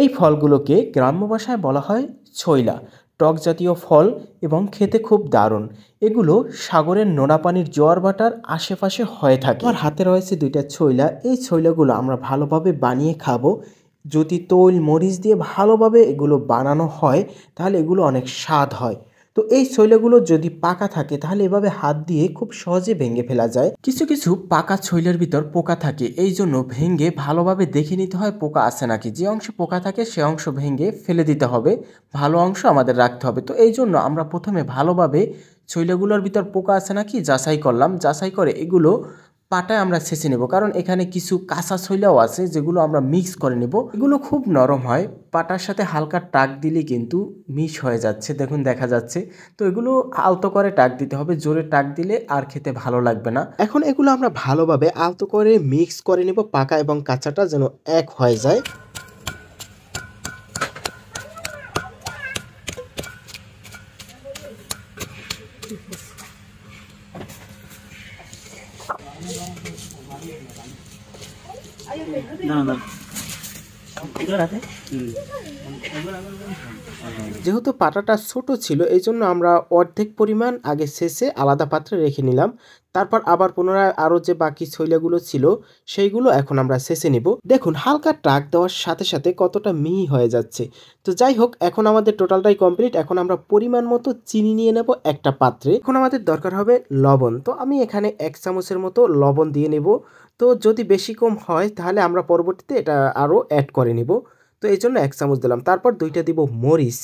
এই ফলগুলোকে গ্রাম্য ভাষায় বলা হয় ছইলা। টক জাতীয় ফল এবং খেতে খুব দারুণ। এগুলো সাগরের নোনা পানির জোয়ার ভাটার আশেপাশে হয়ে থাকে। আমার হাতে রয়েছে দুইটা ছইলা। এই ছইলাগুলো আমরা ভালোভাবে বানিয়ে খাবো। যদি তৈল মরিচ দিয়ে ভালোভাবে এগুলো বানানো হয় তাহলে এগুলো অনেক স্বাদ হয়। তো এই ছইলাগুলো যদি পাকা থাকে তাহলে এভাবে হাত দিয়ে খুব সহজে ভেঙে ফেলা যায়। কিছু কিছু পাকা ছইলের ভিতর পোকা থাকে, এই জন্য ভেঙে ভালোভাবে দেখে নিতে হয় পোকা আছে নাকি। যে অংশে পোকা থাকে সে অংশ ভেঙে ফেলে দিতে হবে, ভালো অংশ আমাদের রাখতে হবে। তো এই জন্য আমরা প্রথমে ভালোভাবে ছইলাগুলোর ভিতর পোকা আছে নাকি যাচাই করলাম। যাচাই করে এগুলো পাটায় আমরা ছেঁচে নেব, কারণ এখানে কিছু কাঁচা ছইলাও আছে যেগুলো আমরা মিক্স করে নেব। এগুলো খুব নরম হয়, পাটার সাথে হালকা টাক দিলে কিন্তু মিক্স হয়ে যাচ্ছে, দেখুন দেখা যাচ্ছে। তো এগুলো আলতো করে টাক দিতে হবে, জোরে টাক দিলে আর খেতে ভালো লাগবে না। এখন এগুলো আমরা ভালোভাবে আলতো করে মিক্স করে নেব, পাকা এবং কাঁচাটা যেন এক হয়ে যায়। যেহেতু পাটাটা ছোট ছিল এই জন্য আমরা অর্ধেক পরিমাণ আগে ছেঁচে আলাদা পাত্রে রেখে নিলাম। তারপর আবার পুনরায় আরও যে বাকি ছইলাগুলো ছিল সেইগুলো এখন আমরা ছেঁচে নিব। দেখুন হালকা টাক দেওয়ার সাথে সাথে কতটা মিহি হয়ে যাচ্ছে। তো যাই হোক, এখন আমাদের টোটালটাই কমপ্লিট। এখন আমরা পরিমাণ মতো চিনি নিয়ে নেব একটা পাত্রে। এখন আমাদের দরকার হবে লবণ। তো আমি এখানে 1 চামচের মতো লবণ দিয়ে নেব। তো যদি বেশি কম হয় তাহলে আমরা পরবর্তীতে এটা আরও অ্যাড করে নিব। তো এই জন্য 1 চামচ দিলাম। তারপর 2টা দিব মরিচ।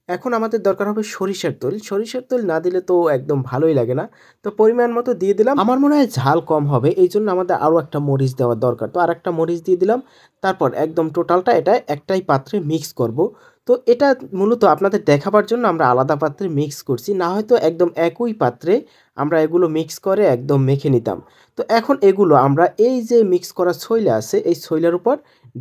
এখন আমাদের দরকার হবে সরিষার তেল। সরিষার তেল না দিলে তো একদম ভালোই লাগে না। তো পরিমাণ মতো দিয়ে দিলাম। আমার মনে হয় ঝাল কম হবে, এই জন্য আমাদের আরও একটা মরিচ দেওয়ার দরকার। তো আরেকটা মরিচ দিয়ে দিলাম। তারপর একদম টোটালটা এটা একটাই পাত্রে মিক্স করব। তো এটা মূলত আপনাদের দেখাবার জন্য আমরা আলাদা পাত্রে মিক্স করছি, না হয়তো একদম একই পাত্রে আমরা এগুলো মিক্স করে একদম মেখে নিতাম। তো এখন এগুলো আমরা এই যে মিক্স করা ছইলা আছে এই ছইলার উপর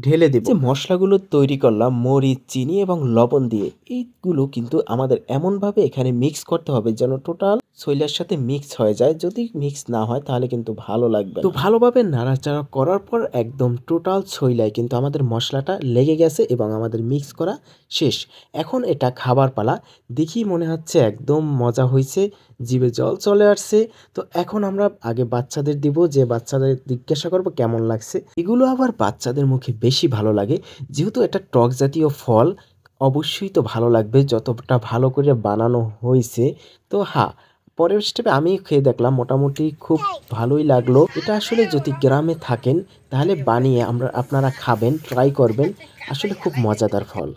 ঢেলে দেব। যে মশলাগুলো তৈরি করলাম মরিচ, চিনি এবং লবণ দিয়ে, এইগুলো কিন্তু আমাদের এমনভাবে এখানে মিক্স করতে হবে যেন টোটাল ছইলার সাথে মিক্স হয়ে যায়। যদি মিক্স না হয় তাহলে কিন্তু ভালো লাগবে না। তো ভালোভাবে নাড়াচাড়া করার পর একদম টোটাল ছইলায় কিন্তু আমাদের মশলাটা লেগে গেছে এবং আমাদের মিক্স করা শেষ। এখন এটা খাবার পালা। দেখি মনে হচ্ছে একদম মজা হয়েছে, জিভে জল চলে আসছে। তো এখন আমরা আগে বাচ্চাদের দিব, যে বাচ্চাদের জিজ্ঞাসা করবো কেমন লাগছে। এগুলো আবার বাচ্চাদের মুখে বেশি ভালো লাগে, যেহেতু এটা টক জাতীয় ফল, অবশ্যই তো ভালো লাগবে যতটা ভালো করে বানানো হয়েছে। তো হ্যাঁ, পরের স্টেপে আমি খেয়ে দেখলাম, মোটামুটি খুব ভালোই লাগলো। এটা আসলে যদি গ্রামে থাকেন তাহলে বানিয়ে আপনারা খাবেন, ট্রাই করবেন, আসলে খুব মজাদার ফল।